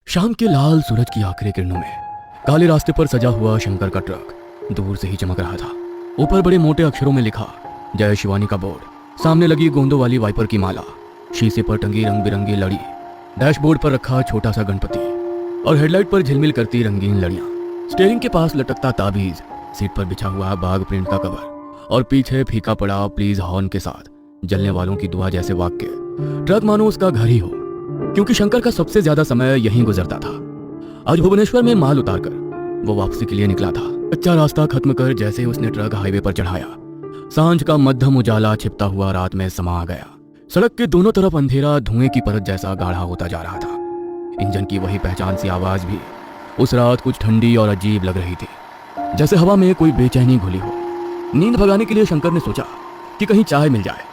शाम के लाल सूरज की आखिरी किरणों में काले रास्ते पर सजा हुआ शंकर का ट्रक दूर से ही चमक रहा था। ऊपर बड़े मोटे अक्षरों में लिखा जय शिवानी का बोर्ड, सामने लगी गोंदों वाली वाइपर की माला, शीशे पर टंगी रंग बिरंगी लड़ी, डैशबोर्ड पर रखा छोटा सा गणपति और हेडलाइट पर झिलमिल करती रंगीन लड़ियां, स्टीयरिंग के पास लटकता ताबीज, सीट पर बिछा हुआ बाग प्रिंट का कवर और पीछे फीका पड़ा प्लीज हॉर्न के साथ जलने वालों की दुआ जैसे वाक्य। ट्रक मानो उसका घर ही हो, क्योंकि शंकर का सबसे ज्यादा समय यहीं गुजरता था। आज भुवनेश्वर में माल उतारकर वो वापसी के लिए निकला था। कच्चा रास्ता खत्म कर जैसे उसने ट्रक हाईवे पर चढ़ाया, सांझ का मध्यम उजाला छिपता हुआ रात में समा गया। सड़क के दोनों तरफ अंधेरा धुएं की परत जैसा गाढ़ा होता जा रहा था। इंजन की वही पहचान सी आवाज भी उस रात कुछ ठंडी और अजीब लग रही थी, जैसे हवा में कोई बेचैनी घुली हो। नींद भगाने के लिए शंकर ने सोचा कि कहीं चाय मिल जाए,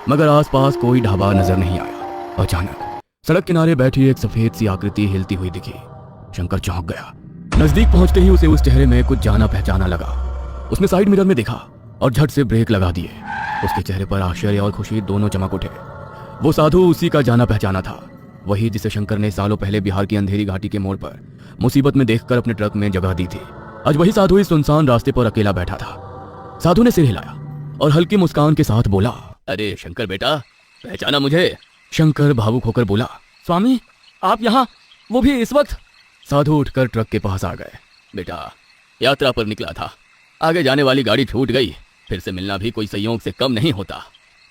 मगर आसपास कोई ढाबा नजर नहीं आया। अचानक सड़क किनारे बैठी एक सफेद सी आकृति हिलती हुई दिखी। शंकर चौंक गया। नजदीक पहुंचते ही उसे उस चेहरे में कुछ जाना पहचाना लगा। उसने साइड मिरर में देखा और झट से ब्रेक लगा दिए। उसके चेहरे पर आश्चर्य और खुशी दोनों चमक उठे। वो साधु उसी का जाना पहचाना था, वही जिसे शंकर ने सालों पहले बिहार की अंधेरी घाटी के मोड़ पर मुसीबत में देखकर अपने ट्रक में जगह दी थी। आज वही साधु इस सुनसान रास्ते पर अकेला बैठा था। साधु ने सिर हिलाया और हल्की मुस्कान के साथ बोला, अरे शंकर बेटा, पहचाना मुझे? शंकर भावुक होकर बोला, स्वामी आप यहाँ, वो भी इस वक्त? साधु उठकर ट्रक के पास आ गए। बेटा, यात्रा पर निकला था, आगे जाने वाली गाड़ी छूट गई, फिर से मिलना भी कोई संयोग से कम नहीं होता।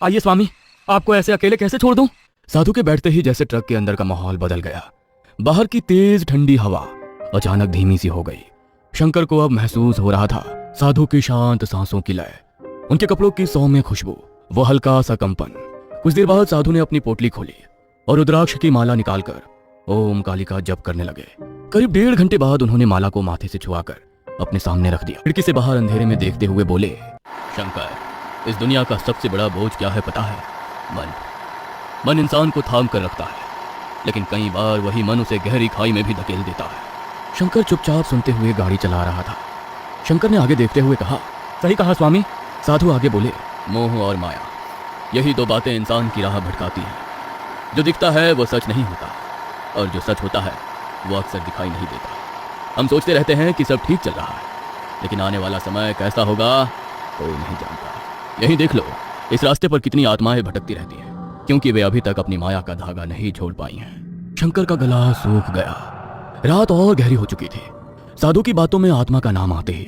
आइए स्वामी, आपको ऐसे अकेले कैसे छोड़ दूं? साधु के बैठते ही जैसे ट्रक के अंदर का माहौल बदल गया। बाहर की तेज ठंडी हवा अचानक धीमी सी हो गई। शंकर को अब महसूस हो रहा था साधु की शांत सांसों की लय, उनके कपड़ों की सौम्य खुशबू, वो हल्का सा कंपन। कुछ देर बाद साधु ने अपनी पोटली खोली और रुद्राक्ष की माला निकालकर ओम काली का जप करने लगे। करीब 1.5 घंटे बाद उन्होंने माला को माथे से छुआकर अपने सामने रख दिया। खिड़की से बाहर अंधेरे में देखते हुए बोले, शंकर, इस दुनिया का सबसे बड़ा बोझ क्या है पता है? मन। मन इंसान को थाम कर रखता है, लेकिन कई बार वही मन उसे गहरी खाई में भी धकेल देता है। शंकर चुपचाप सुनते हुए गाड़ी चला रहा था। शंकर ने आगे देखते हुए कहा, सही कहा स्वामी। साधु आगे बोले, मोह और माया, यही दो बातें इंसान की राह भटकाती हैं। जो दिखता है वो सच नहीं होता, और जो सच होता है वो अक्सर दिखाई नहीं देता। हम सोचते रहते हैं कि सब ठीक चल रहा है, लेकिन आने वाला समय कैसा होगा कोई नहीं जानता। यही देख लो, इस रास्ते पर कितनी आत्माएं भटकती रहती हैं, क्योंकि वे अभी तक अपनी माया का धागा नहीं छोड़ पाई हैं। शंकर का गला सूख गया। रात और गहरी हो चुकी थी। साधु की बातों में आत्मा का नाम आते ही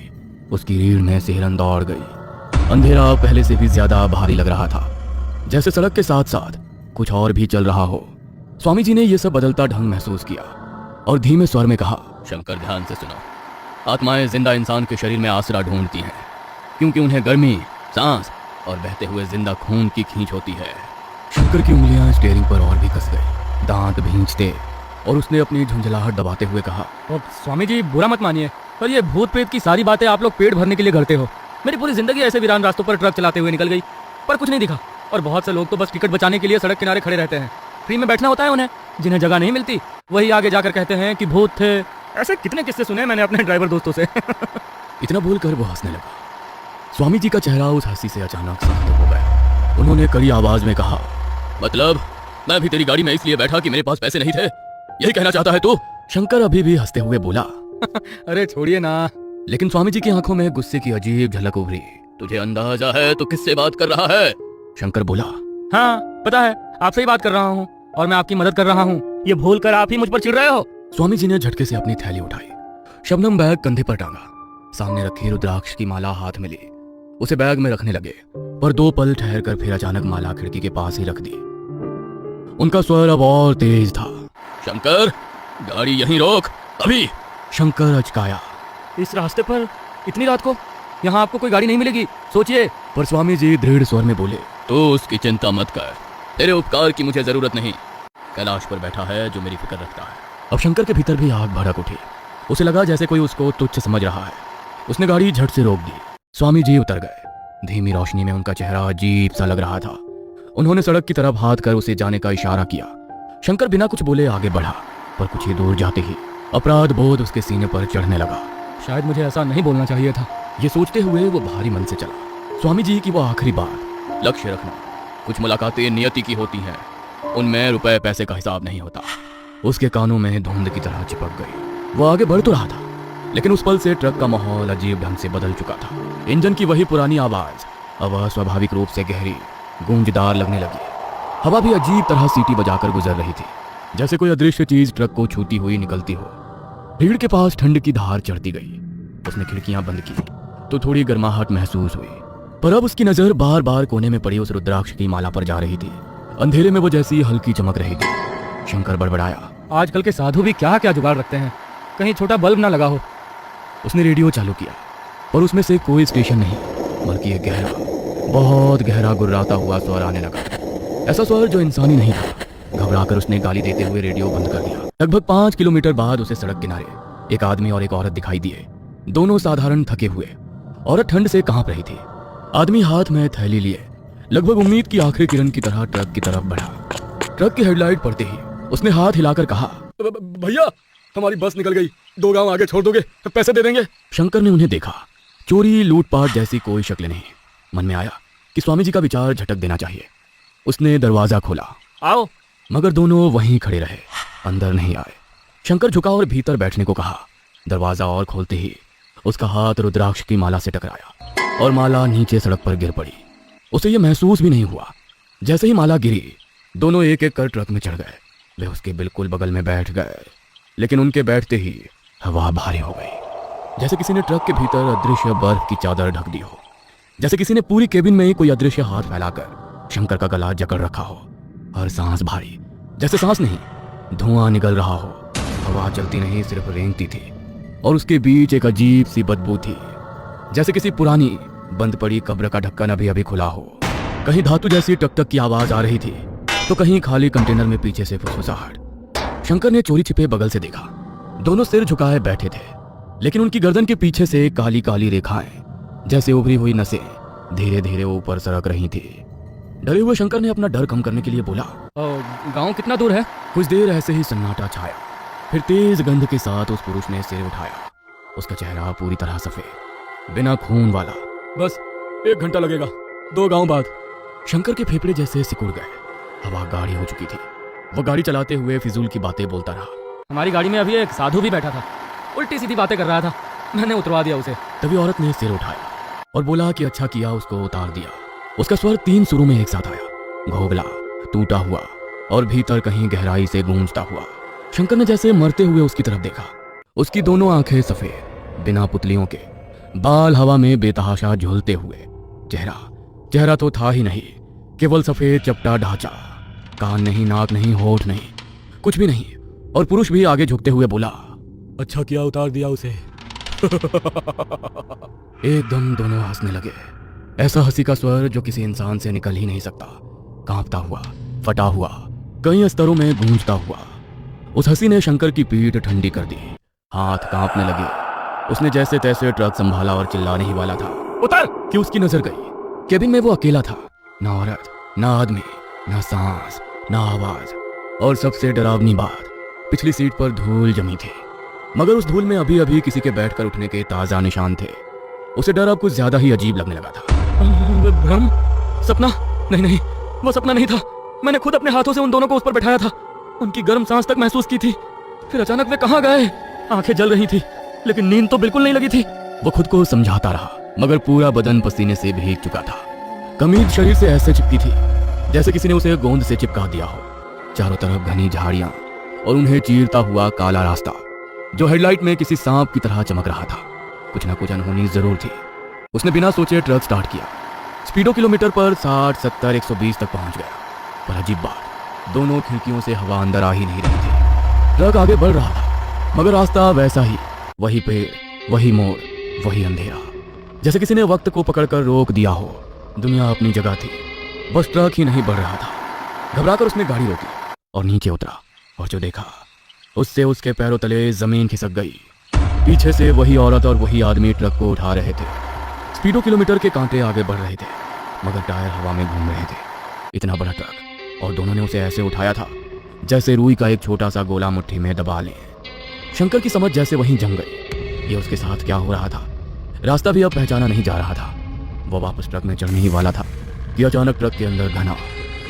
उसकी रीढ़ में सिहरन दौड़ गई। अंधेरा पहले से भी ज्यादा भारी लग रहा था, जैसे सड़क के साथ साथ कुछ और भी चल रहा हो। स्वामी जी ने यह सब बदलता ढंग महसूस किया और धीमे स्वर में कहा, शंकर ध्यान से सुनो। आत्माएं जिंदा इंसान के शरीर में आसरा ढूंढती हैं, क्योंकि उन्हें गर्मी, सांस और बहते हुए जिंदा खून की खींच होती है। शंकर की उंगलियां स्टीयरिंग पर और भी कस गई, दांत भींचते, और उसने अपनी झुंझलाहट दबाते हुए कहा, स्वामी जी बुरा मत मानिए, पर ये भूत प्रेत की सारी बातें आप लोग पेट भरने के लिए करते हो। मेरी पूरी जिंदगी ऐसे वीरान रास्तों पर ट्रक चलाते हुए निकल गई, पर कुछ नहीं दिखा। और बहुत से लोग तो बस टिकट बचाने के लिए सड़क किनारे खड़े रहते हैं। फ्री में बैठना होता है उन्हें, जिन्हें जगह नहीं मिलती वही आगे जाकर कहते हैं कि भूत थे। ऐसे कितने किस्से सुने मैंने अपने ड्राइवर दोस्तों से। इतना बोलकर वो हंसने लगा। स्वामी जी का चेहरा उस हंसी से अचानक शांत हो गया। उन्होंने कड़ी आवाज में कहा, मतलब मैं भी तेरी गाड़ी में इसलिए बैठा कि मेरे पास पैसे नहीं थे, यही कहना चाहता है तू? शंकर अभी भी हंसते हुए बोला, अरे छोड़िए ना। लेकिन स्वामी जी की आंखों में गुस्से की अजीब झलक उभरी। तुझे अंदाजा है तो किससे बात कर रहा है? शंकर बोला, हाँ पता है, आपसे ही बात कर रहा हूँ और मैं आपकी मदद कर रहा हूँ। ये भूल कर आप ही मुझ पर चिढ़ रहे हो? स्वामी जी ने झटके से अपनी थैली उठाई, शबनम बैग कंधे पर टांगा, सामने रखी रुद्राक्ष की माला हाथ में ली, उसे बैग में रखने लगे। पर 2 पल ठहर कर फिर अचानक माला खिड़की के पास ही रख दी। उनका स्वर अब और तेज था, शंकर गाड़ी यहीं रोक अभी। शंकर अचकाया, इस रास्ते पर इतनी रात को? यहाँ आपको कोई गाड़ी नहीं मिलेगी, सोचिए। पर स्वामी जी दृढ़ स्वर में बोले, तो उसकी चिंता मत कर, तेरे उपकार की मुझे जरूरत नहीं। कैलाश पर बैठा है जो मेरी फिक्र रखता है। अब शंकर के भीतर भी आग भड़क उठी। उसे लगा जैसे कोई उसको तुच्छ समझ रहा है। उसने गाड़ी झट से रोक दी। स्वामी जी उतर गए। धीमी रोशनी में उनका चेहरा अजीब सा लग रहा था। उन्होंने सड़क की तरफ हाथ कर उसे जाने का इशारा किया। शंकर बिना कुछ बोले आगे बढ़ा, पर कुछ ही दूर जाते ही अपराध बोध उसके सीने पर चढ़ने लगा। शायद मुझे ऐसा नहीं बोलना चाहिए था, ये सोचते हुए वो भारी मन से चला। स्वामी जी की वो आखिरी बात, लक्ष्य रखना। कुछ मुलाकातें नियति की होती हैं, उनमें रुपए पैसे का हिसाब नहीं होता। उसके कानों में धुंध की तरह चिपक गई। वो आगे बढ़ तो रहा था, लेकिन उस पल से ट्रक का माहौल अजीब ढंग से बदल चुका था। इंजन की वही पुरानी आवाज अब स्वाभाविक रूप से गहरी, गूंजदार लगने लगी। हवा भी अजीब तरह सीटी बजाकर गुजर रही थी, जैसे कोई अदृश्य चीज ट्रक को छूती हुई निकलती हो। भीड़ के पास ठंड की धार चढ़ती गई। उसने खिड़कियां बंद की तो थोड़ी गर्माहट महसूस हुई, पर अब उसकी नजर बार बार कोने में पड़ी उस रुद्राक्ष की माला पर जा रही थी। अंधेरे में वो जैसी हल्की चमक रही थी। शंकर बड़बड़ाया, आजकल के साधु भी क्या क्या जुगाड़ रखते हैं, कहीं छोटा बल्ब ना लगा हो। उसने रेडियो चालू किया, पर उसमें से कोई स्टेशन नहीं, बल्कि एक गहरा, बहुत गहरा गुर्राता हुआ स्वर आने लगा। ऐसा स्वर जो इंसानी नहीं था। घबराकर उसने गाली देते हुए रेडियो बंद कर दिया। लगभग 5 किलोमीटर बाद उसे सड़क किनारे एक आदमी और एक औरत दिखाई दिए। दोनों साधारण थके हुए। औरत ठंड से कांप रही थी। आदमी हाथ में थैली लिए लगभग उम्मीद की आखिरी किरण की तरह ट्रक की तरफ बढ़ा। ट्रक की हेडलाइट पड़ते ही उसने हाथ हिलाकर कहा, भैया हमारी बस निकल गई, 2 गांव आगे छोड़ दोगे, पैसे दे देंगे। शंकर ने उन्हें देखा। चोरी लूटपाट जैसी कोई शक्ल नहीं। मन में आया कि स्वामी जी का विचार झटक देना चाहिए। उसने दरवाजा खोला, आओ, मगर दोनों वहीं खड़े रहे, अंदर नहीं आए। शंकर झुका और भीतर बैठने को कहा। दरवाजा और खोलते ही उसका हाथ रुद्राक्ष की माला से टकराया और माला नीचे सड़क पर गिर पड़ी। उसे यह महसूस भी नहीं हुआ। जैसे ही माला गिरी, दोनों एक एक कर ट्रक में चढ़ गए। वे उसके बिल्कुल बगल में बैठ गए, लेकिन उनके बैठते ही हवा भारी हो गई, जैसे किसी ने ट्रक के भीतर अदृश्य बर्फ की चादर ढक दी हो। जैसे किसी ने पूरी केबिन में ही कोई अदृश्य हाथ फैलाकर शंकर का गला जकड़ रखा हो। हर सांस भारी, जैसे सांस नहीं, धुआं निकल रहा हो। हवा चलती नहीं, सिर्फ रेंगती थी, और उसके बीच एक अजीब सी बदबू थी, जैसे किसी पुरानी बंद पड़ी कब्र का ढक्कन अभी अभी खुला हो। कहीं धातु जैसी टकटक की आवाज आ रही थी, तो कहीं खाली कंटेनर में पीछे से फुसफुसाहट। शंकर ने चोरी छिपे बगल से देखा। दोनों सिर झुकाए बैठे थे, लेकिन उनकी गर्दन के पीछे से काली काली रेखाएं, जैसे उभरी हुई नसें, धीरे धीरे ऊपर सरक रही थी। डरे हुए शंकर ने अपना डर कम करने के लिए बोला, गांव कितना दूर है? कुछ देर ऐसे ही सन्नाटा छाया। फिर तेज गंध के साथ उस पुरुष ने सिर उठाया। उसका चेहरा पूरी तरह सफेद, बिना खून वाला। बस 1 घंटा लगेगा, 2 गांव बाद। शंकर के फेफड़े जैसे सिकुड़ गए। हवा गाढ़ी हो चुकी थी। वो गाड़ी चलाते हुए फिजूल की बातें बोलता रहा। हमारी गाड़ी में अभी एक साधु भी बैठा था, उल्टी सीधी बातें कर रहा था, मैंने उतरवा दिया उसे। तभी औरत ने सिर उठाया और बोला कि अच्छा किया उसको उतार दिया। उसका स्वर 3 सुरों में एक साथ आया, घोगला, टूटा हुआ और भीतर कहीं गहराई से गूंजता हुआ। शंकर ने जैसे मरते हुए उसकी तरफ देखा। उसकी दोनों आंखें सफेद, बिना पुतलियों के, बाल हवा में बेतहाशा झूलते हुए। चेहरा तो था ही नहीं, केवल सफेद चपटा ढांचा। कान नहीं, नाक नहीं, होठ नहीं, कुछ भी नहीं। और पुरुष भी आगे झुकते हुए बोला, अच्छा किया उतार दिया उसे। एकदम दोनों हंसने लगे। ऐसा हंसी का स्वर जो किसी इंसान से निकल ही नहीं सकता। कांपता हुआ, फटा हुआ, कई स्तरों में गूंजता हुआ। उस हंसी ने शंकर की पीठ ठंडी कर दी। हाथ कांपने लगे। उसने जैसे तैसे ट्रक संभाला और चिल्लाने ही वाला था, उतर, कि उसकी नजर गई। केबिन में वो अकेला था। ना औरत, ना आदमी, ना सांस, ना आवाज, और सबसे डरावनी बात, पिछली सीट पर धूल जमी थी, मगर उस धूल में अभी अभी किसी के बैठकर उठने के ताजा निशान थे। उसे डर अब कुछ ज्यादा ही अजीब लगने लगा था। भ्रम? सपना? नहीं, वो सपना नहीं था। मैंने खुद अपने हाथों से उन दोनों को उस पर बैठाया था। उनकी गर्म सांस तक महसूस की थी। फिर अचानक वे कहाँ गए? आंखें जल रही थी, लेकिन नींद तो बिल्कुल नहीं लगी थी। वो खुद को समझाता रहा, मगर पूरा बदन पसीने से भीग चुका था। कमीज शरीर से ऐसे चिपकी थी जैसे किसी ने उसे गोंद से चिपका दिया हो। चारों तरफ घनी झाड़ियां और उन्हें चीरता हुआ काला रास्ता, जो हेडलाइट में किसी सांप की तरह चमक रहा था। कुछ ना कुछ अनहोनी जरूर थी। उसने बिना सोचे ट्रक स्टार्ट किया। स्पीडो किलोमीटर पर 60, 70, 120 तक पहुंच गया। पर अजीब बात, दोनों खिड़कियों से हवा अंदर आ ही नहीं रही थी। ट्रक आगे बढ़ रहा था, मगर रास्ता वैसा ही, वही पेड़, वही मोड़, वही अंधेरा, जैसे किसी ने वक्त को पकड़कर रोक दिया हो। दुनिया अपनी जगह थी, बस ट्रक ही नहीं बढ़ रहा था। घबराकर उसने गाड़ी रोकी और नीचे उतरा, और जो देखा उससे उसके पैरों तले जमीन खिसक गई। पीछे से वही औरत और वही आदमी ट्रक को उठा रहे थे। स्पीडो किलोमीटर के कांटे आगे बढ़ रहे थे, मगर टायर हवा में घूम रहे थे। इतना बड़ा ट्रक, और दोनों ने उसे ऐसे उठाया था जैसे रुई का एक छोटा सा गोला मुट्ठी में दबा ले। शंकर की समझ जैसे वहीं जम गई। ये उसके साथ क्या हो रहा था? रास्ता भी अब पहचाना नहीं जा रहा था। वो वापस ट्रक में चढ़ने ही वाला था कि अचानक ट्रक के अंदर घना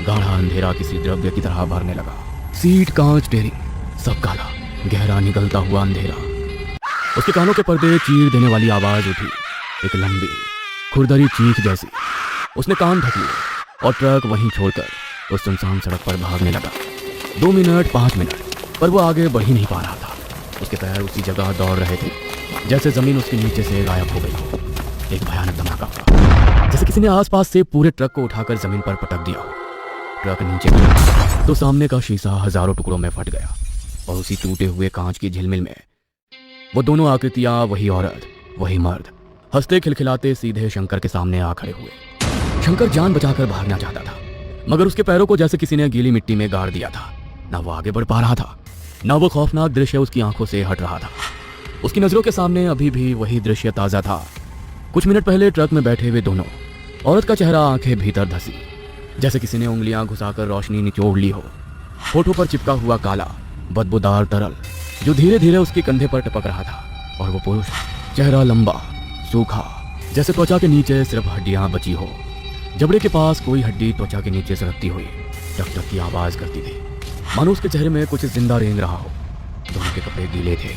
गाढ़ा अंधेरा किसी द्रव्य की तरह भरने लगा। सीट, कांच, स्टीयरिंग सब काला, गहरा निकलता हुआ अंधेरा। उसके कानों के पर्दे चीर देने वाली आवाज उठी, एक लंबी खुरदरी चीख जैसी। उसने कान ढक लिए और ट्रक वहीं छोड़कर उस सुनसान सड़क पर भागने लगा। 2 मिनट 5 मिनट, पर वो आगे बढ़ ही नहीं पा रहा था। उसके पैर उसी जगह दौड़ रहे थे जैसे जमीन उसके नीचे से गायब हो गई हो। एक भयानक धमाका हुआ, जैसे किसी ने आसपास से पूरे ट्रक को उठाकर जमीन पर पटक दिया हो। ट्रक नीचे गिरा तो सामने का शीशा हजारों टुकड़ों में फट गया और उसी टूटे हुए कांच की झिलमिल में वो दोनों आकृतियां, वही औरत वही मर्द, हंसते खिलखिलाते सीधे शंकर के सामने आ खड़े हुए। शंकर जान बचाकर भागना चाहता था, मगर उसके पैरों को जैसे किसी ने गीली मिट्टी में गाड़ दिया था। ना वो आगे बढ़ पा रहा था, ना वो खौफनाक दृश्य उसकी आंखों से हट रहा था। उसकी नजरों के सामने अभी भी वही दृश्य ताजा था। कुछ मिनट पहले ट्रक में बैठे हुए दोनों, औरत का चेहरा, आंखें भीतर धसी, जैसे किसी ने उंगलियां घुसाकर रोशनी निचोड़ ली हो। होठों पर चिपका हुआ काला बदबूदार तरल जो धीरे धीरे उसके कंधे पर टपक रहा था। और वो पुरुष, चेहरा लंबा सूखा, जैसे त्वचा के नीचे सिर्फ हड्डियां बची हो। जबड़े के पास कोई हड्डी त्वचा के नीचे सरकती हुई टक टक की आवाज करती थी, मानो उसके चेहरे में कुछ जिंदा रेंग रहा हो। दोनों के कपड़े गीले थे,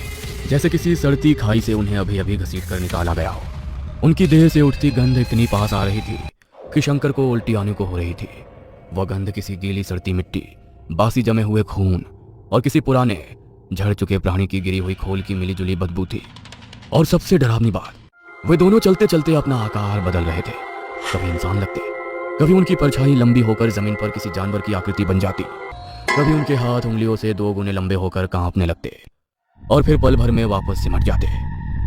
जैसे किसी सड़ती खाई से उन्हें अभी अभी घसीट कर निकाला गया हो। उनकी देह से उठती गंध इतनी पास आ रही थी कि शंकर को उल्टी आने को हो रही थी। वह गंध किसी गीली सड़ती मिट्टी, बासी जमे हुए खून और किसी पुराने झड़ चुके प्राणी की गिरी हुई खोल की मिलीजुली बदबू थी। और सबसे डरावनी बात, वे दोनों चलते चलते अपना आकार बदल रहे थे। कभी इंसान लगते, कभी उनकी परछाई लंबी होकर जमीन पर किसी जानवर की आकृति बन जाती, कभी उनके हाथ उंगलियों से 2 गुने लंबे होकर कांपने लगते और फिर पल भर में वापस सिमट जाते।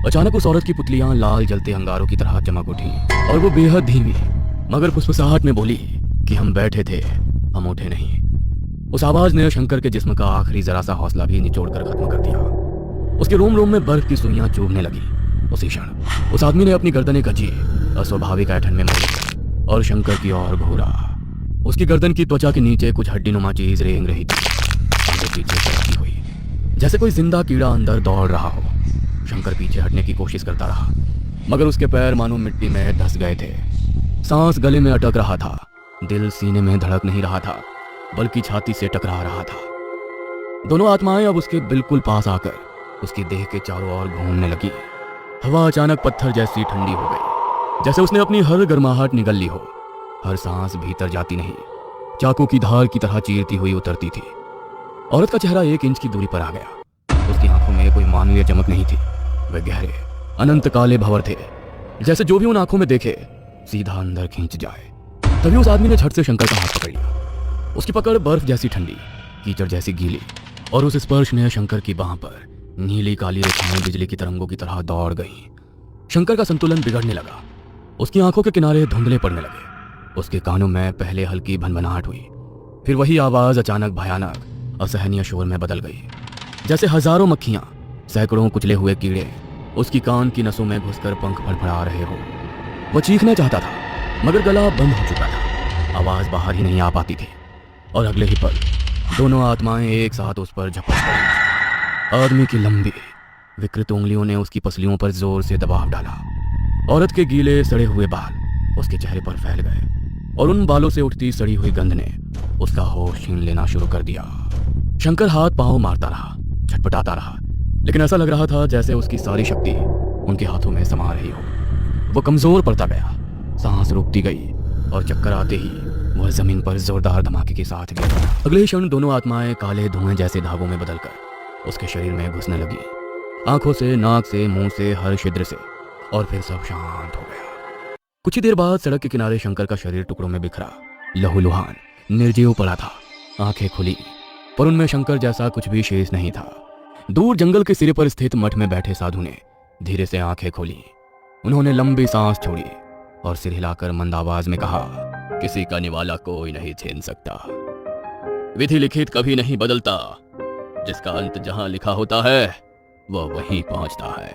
अचानक उस औरत की पुतलियां लाल जलते अंगारों की तरह चमक उठी और वो बेहद धीमी मगर फुसफुसाहट में बोली कि हम बैठे थे, हम उठे नहीं। उस आवाज ने शंकर के जिस्म का आखिरी जरा सा हौसला भी निचोड़ कर खत्म कर दिया। उसके रोम रोम में बर्फ की सुइयां चुभने लगी। उसी क्षण उस आदमी ने अपनी गर्दनें कची, अस्वाभाविक ऐंठन में मरी और शंकर की ओर घूरा। उसकी गर्दन की त्वचा के नीचे कुछ हड्डी नुमा चीज रेंग रही थी, पीछे सरकती हुई, जैसे कोई जिंदा कीड़ा अंदर दौड़ रहा हो। शंकर पीछे हटने की कोशिश करता रहा, मगर उसके पैर मानो मिट्टी में धंस गए थे। सांस गले में अटक रहा था, दिल सीने में धड़क नहीं रहा था, बल्कि छाती से टकरा रहा था। दोनों आत्माएं अब उसके बिल्कुल पास आकर उसकी देह के चारों ओर घूमने लगी। हवा अचानक पत्थर जैसी ठंडी हो गई, जैसे उसने अपनी हर गर्माहट निगल ली हो। हर सांस भीतर जाती नहीं, चाकू की धार की तरह चीरती हुई उतरती थी। औरत का चेहरा 1 इंच की दूरी पर आ गया। उसकी आंखों में कोई मानवीय चमक नहीं थी, वे गहरे अनंत काले भंवर थे, जैसे जो भी उन आंखों में देखे सीधा अंदर खींच जाए। तभी उस आदमी ने झट से शंकर का हाथ पकड़ लिया। उसकी पकड़ बर्फ जैसी ठंडी, कीचड़ जैसी गीली, और उस स्पर्श ने शंकर की बांह पर नीली काली रेखाएं बिजली की तरंगों की तरह दौड़ गईं। शंकर का संतुलन बिगड़ने लगा, उसकी आंखों के किनारे धुंधले पड़ने लगे, उसके कानों में पहले हल्की भनभनाहट हुई, फिर वही आवाज अचानक भयानक असहनीय शोर में बदल गई, जैसे हजारों मक्खियां, सैकड़ों कुचले हुए कीड़े उसकी कान की नसों में घुसकर पंख फड़फड़ा रहे हो। वो चीखना चाहता था, मगर गला बंद हो चुका था, आवाज बाहर ही नहीं आ पाती थी। और अगले ही पल दोनों आत्माएं एक साथ उस पर झपट पड़ी। आदमी की लंबी विकृत उंगलियों ने उसकी पसलियों पर जोर से दबाव डाला। औरत के गीले सड़े हुए बाल उसके चेहरे पर फैल गए और उन बालों से उठती सड़ी हुई गंध ने उसका होश छीन लेना शुरू कर दिया। शंकर हाथ पांव मारता रहा, छटपटाता रहा, लेकिन ऐसा लग रहा था जैसे उसकी सारी शक्ति उनके हाथों में समा रही हो। वो कमजोर पड़ता गया, सांस रुकती गई और चक्कर आते ही वह जमीन पर जोरदार धमाके के साथ गिरा। अगले क्षण दोनों आत्माएं काले धुएं जैसे धागों में बदलकर उसके शरीर में घुसने लगी, आंखों से, नाक से, मुंह से, हर छिद्र से, और फिर सब शांत हो गया। कुछ ही देर बाद सड़क के किनारे शंकर का शरीर टुकड़ों में बिखरा, लहूलुहान, निर्जीव पड़ा था। आंखें खुली, पर उनमें शंकर जैसा कुछ भी शेष नहीं था। दूर जंगल के सिरे पर स्थित मठ में बैठे साधु ने धीरे से आंखें खोली। उन्होंने लंबी सांस छोड़ी और सिर हिलाकर मंद आवाज में कहा, किसी का निवाला कोई नहीं छीन सकता, विधि लिखित कभी नहीं बदलता, जिसका अंत जहां लिखा होता है वह वहीं पहुंचता है।